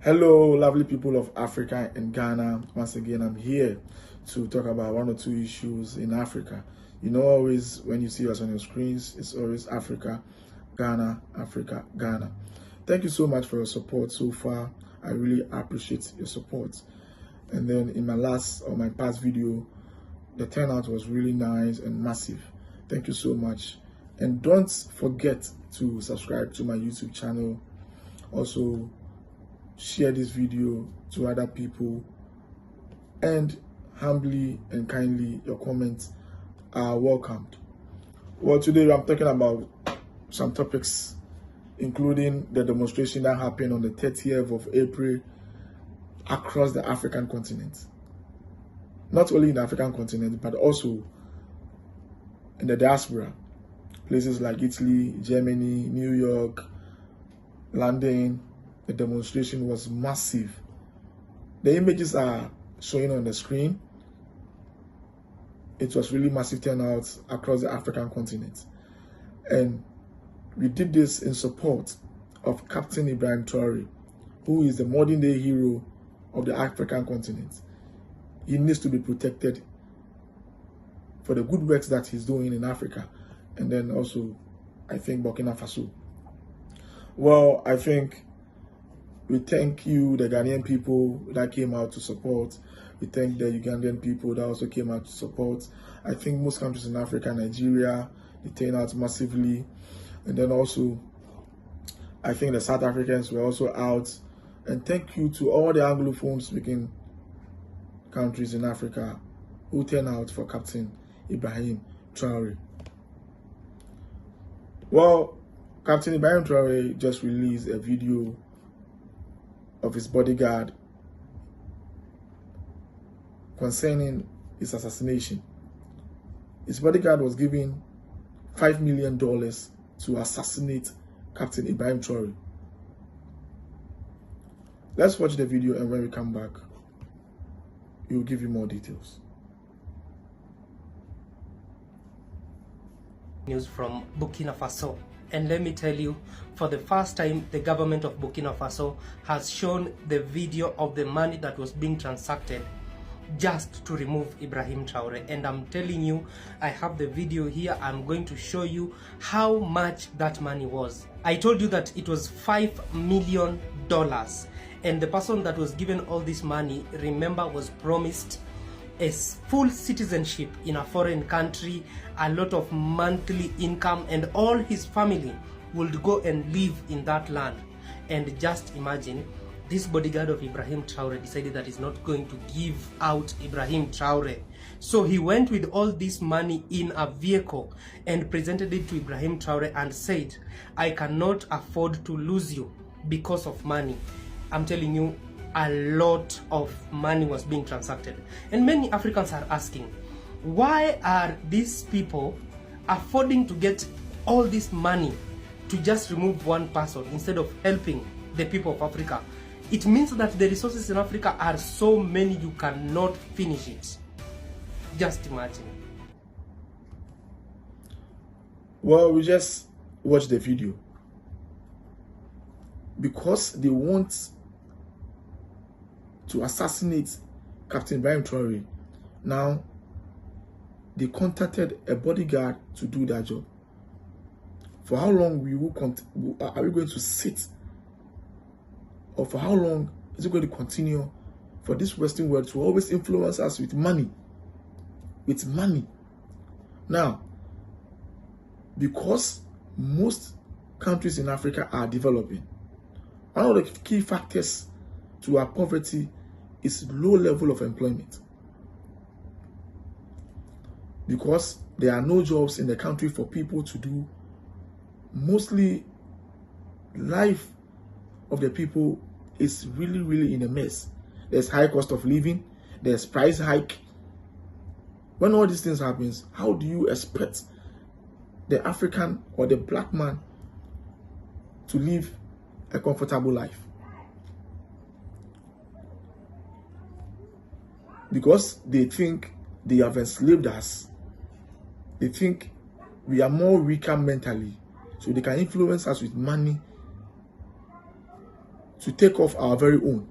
Hello, lovely people of Africa and Ghana. Once again, I'm here to talk about one or two issues in Africa. You know, always when you see us on your screens, it's always Africa, Ghana, Africa, Ghana. Thank you so much for your support so far. I really appreciate your support. And then in my past video, the turnout was really nice and massive. Thank you so much. And don't forget to subscribe to my YouTube channel. Also, share this video to other people, and humbly and kindly your comments are welcomed. Well, today I'm talking about some topics including the demonstration that happened on the 30th of April across the African continent. Not only in the African continent, but also in the diaspora. Places like Italy, Germany, New York, London. The demonstration was massive. The images are showing on the screen. It was really massive turnout across the African continent. And we did this in support of Capt.Ibrahim Traore, who is the modern day hero of the African continent. He needs to be protected for the good works that he's doing in Africa. And then also, I think, Burkina Faso. Well, I think we thank you, the Ghanaian people that came out to support. We thank the Ugandan people that also came out to support. I think most countries in Africa, Nigeria, they turned out massively. And then also, I think the South Africans were also out. And thank you to all the Anglophone speaking countries in Africa who turned out for Capt.Ibrahim Traore. Well, Capt.Ibrahim Traore just released a video of his bodyguard concerning his assassination. His bodyguard was given $5 million to assassinate Capt.Ibrahim Traore. Let's watch the video, and when we come back, we will give you more details. News from Burkina Faso. And let me tell you, for the first time, the government of Burkina Faso has shown the video of the money that was being transacted just to remove Ibrahim Traore. And I'm telling you, I have the video here. I'm going to show you how much that money was. I told you that it was $5 million. And the person that was given all this money, remember, was promised a full citizenship in a foreign country, a lot of monthly income, and all his family would go and live in that land. And just imagine, this bodyguard of Ibrahim Traore decided that he's not going to give out Ibrahim Traore. So he went with all this money in a vehicle and presented it to Ibrahim Traore and said, I cannot afford to lose you because of money. I'm telling you, a lot of money was being transacted. And many Africans are asking, why are these people affording to get all this money to just remove one person instead of helping the people of Africa? It means that the resources in Africa are so many you cannot finish it. Just imagine. Well, we just watched the video because they want to assassinate Capt.Ibrahim Traore. Now, they contacted a bodyguard to do that job. For how long are we going to sit? Or for how long is it going to continue for this Western world to always influence us with money? With money. Now, because most countries in Africa are developing, one of the key factors to our poverty is low level of employment, because there are no jobs in the country for people to do. Mostly life of the people is really in a mess. There's high cost of living, there's price hike. When all these things happens, how do you expect the African or the black man to live a comfortable life? Because they think they have enslaved us. They think we are more weaker mentally, so they can influence us with money to take off our very own.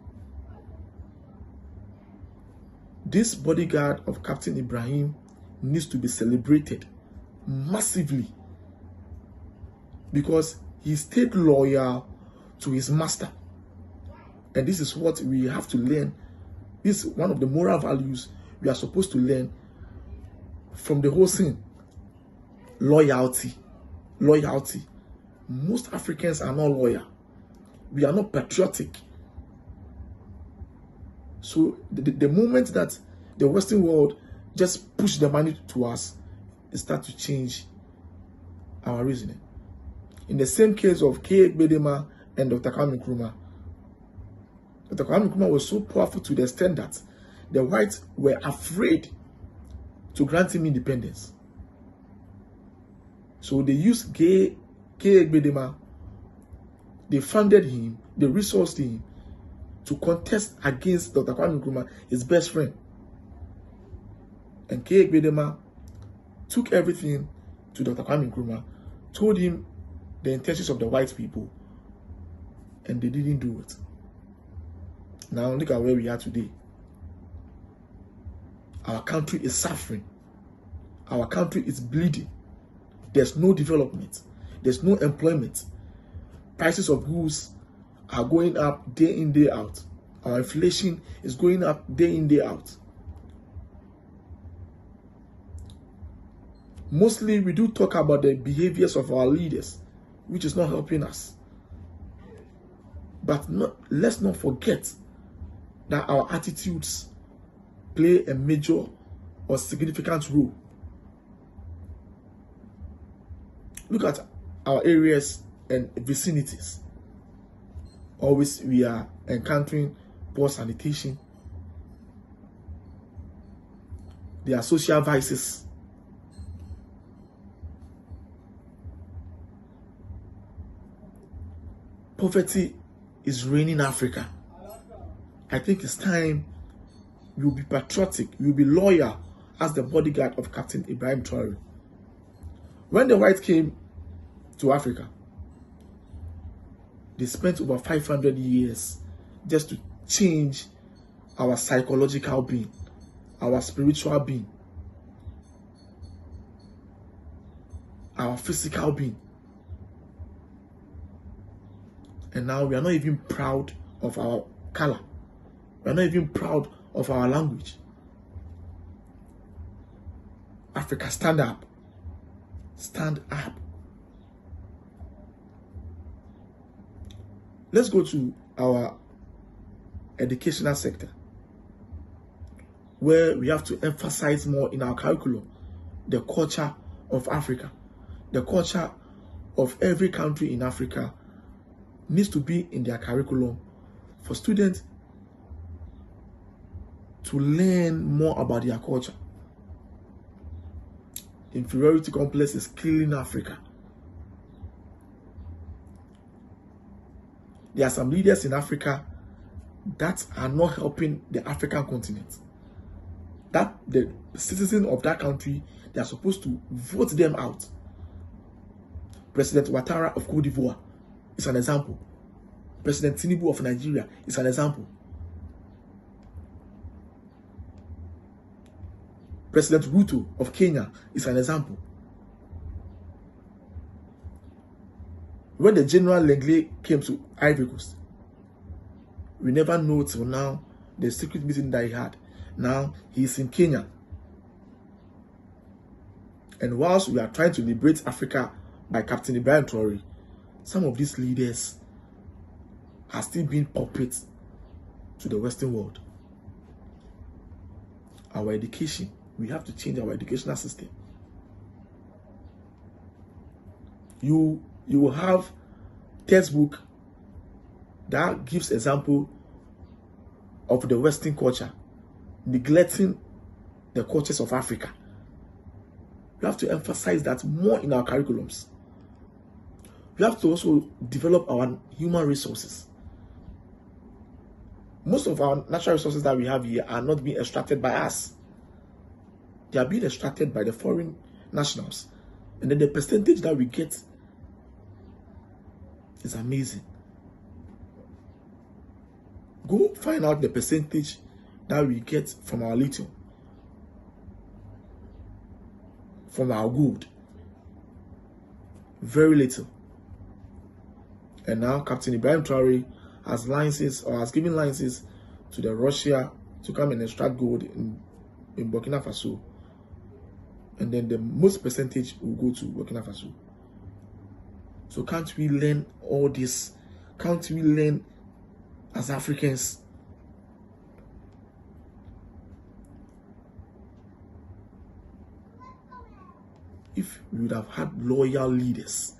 This bodyguard of Capt.Ibrahim needs to be celebrated massively because he stayed loyal to his master. And this is what we have to learn. This is one of the moral values we are supposed to learn from the whole thing. Loyalty. Loyalty. Most Africans are not loyal. We are not patriotic. So the moment that the Western world just push the money to us, it starts to change our reasoning. In the same case of Capt.Ibrahim and Dr. Kwame Nkrumah, Dr. Kwame Nkrumah was so powerful to the extent that the whites were afraid to grant him independence. So they used Capt.Ibrahim, they funded him, they resourced him to contest against Dr. Kwame Nkrumah, his best friend. And Capt.Ibrahim took everything to Dr. Kwame Nkrumah, told him the intentions of the white people, and they didn't do it. Now look at where we are today. Our country is suffering. Our country is bleeding. There's no development. There's no employment. Prices of goods are going up day in, day out. Our inflation is going up day in, day out. Mostly we do talk about the behaviors of our leaders, which is not helping us. But let's not forget that our attitudes play a major or significant role. Look at our areas and vicinities. Always we are encountering poor sanitation. There are social vices. Poverty is reigning Africa. I think it's time we will be patriotic, we will be loyal as the bodyguard of Capt.Ibrahim Traore. When the whites came to Africa, they spent over 500 years just to change our psychological being, our spiritual being, our physical being. And now we are not even proud of our color. We are not even proud of our language. Africa, stand up. Stand up. Let's go to our educational sector, where we have to emphasize more in our curriculum the culture of Africa. The culture of every country in Africa needs to be in their curriculum for students to learn more about their culture. Inferiority complex is killing Africa. There are some leaders in Africa that are not helping the African continent. That the citizens of that country, they are supposed to vote them out. President Ouattara of Cote d'Ivoire is an example. President Tinubu of Nigeria is an example. President Ruto of Kenya is an example. When the General Lengley came to Ivory Coast, we never know till now the secret meeting that he had. Now he is in Kenya. And whilst we are trying to liberate Africa by Capt.Ibrahim Traore, some of these leaders are still being puppets to the Western world. Our education, we have to change our educational system. You will have textbook that gives example of the Western culture, neglecting the cultures of Africa. We have to emphasize that more in our curriculums. We have to also develop our human resources. Most of our natural resources that we have here are not being extracted by us. They are being extracted by the foreign nationals. And then the percentage that we get is amazing. Go find out the percentage that we get from our lithium, from our gold. Very little. And now Capt.Ibrahim Traore has licenses, or has given licenses to the Russia to come and extract gold in Burkina Faso. And then the most percentage will go to Burkina Faso. So can't we learn all this? Can't we learn as Africans? If we would have had loyal leaders,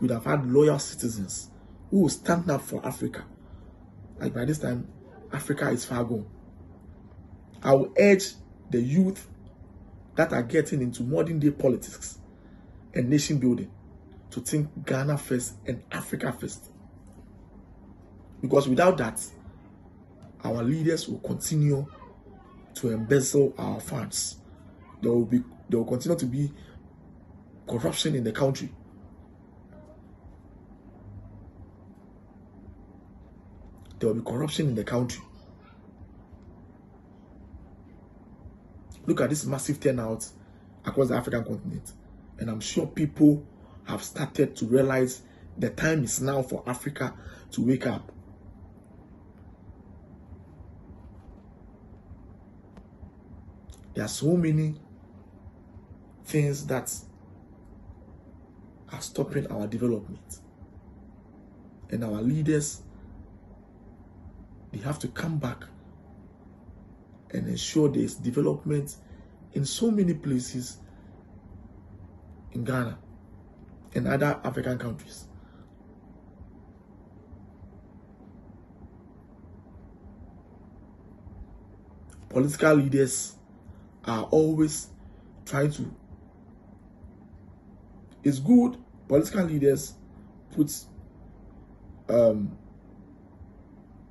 we would have had loyal citizens who will stand up for Africa. Like by this time, Africa is far gone. I will urge the youth that are getting into modern day politics and nation building to think Ghana first and Africa first. Because without that, our leaders will continue to embezzle our funds. There will continue to be corruption in the country. There will be corruption in the country. Look at this massive turnout across the African continent. And I'm sure people have started to realize the time is now for Africa to wake up. There are so many things that are stopping our development. And our leaders, they have to come back and ensure there is development in so many places in Ghana and other African countries. Political leaders are always trying to. It's good political leaders put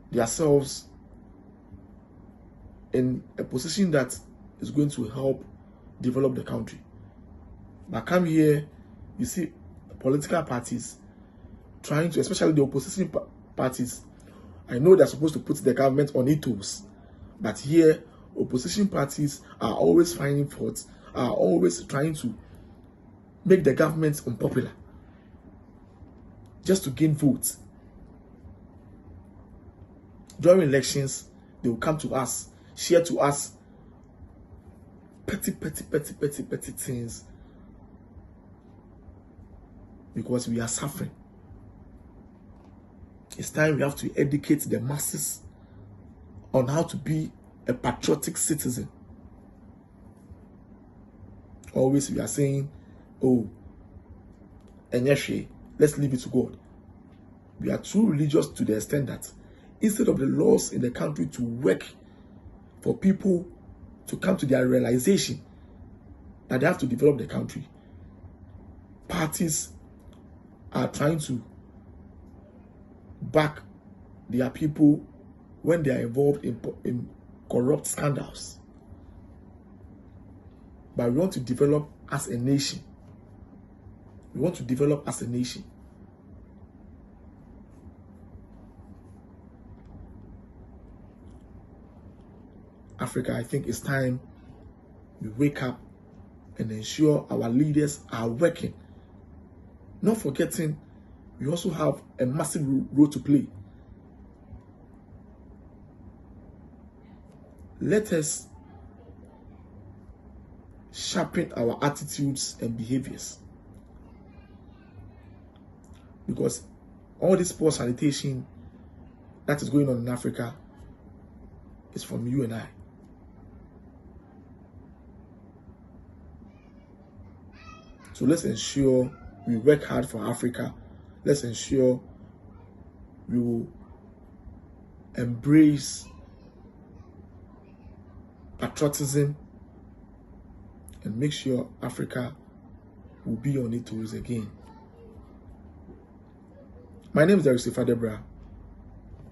themselves in a position that is going to help develop the country. But come here, you see political parties trying to, especially the opposition parties. I know they're supposed to put the government on its toes, but here opposition parties are always finding faults, are always trying to make the government unpopular just to gain votes. During elections, they will come to us, share to us petty things, because we are suffering. It's time we have to educate the masses on how to be a patriotic citizen. Always we are saying, oh, let's leave it to God. We are too religious to the extent that instead of the laws in the country to work for people to come to their realization that they have to develop the country, parties are trying to back their people when they are involved in corrupt scandals. But we want to develop as a nation. We want to develop as a nation. Africa, I think it's time we wake up and ensure our leaders are working. Not forgetting, we also have a massive role to play. Let us sharpen our attitudes and behaviors. Because all this poor sanitation that is going on in Africa is from you and I. So let's ensure we work hard for Africa. Let's ensure we will embrace patriotism and make sure Africa will be on its toes again. My name is Capt.Ibrahim,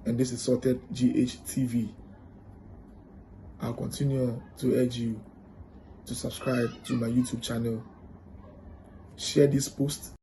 and this is Sorted GHTV. I'll continue to urge you to subscribe to my YouTube channel, share this post,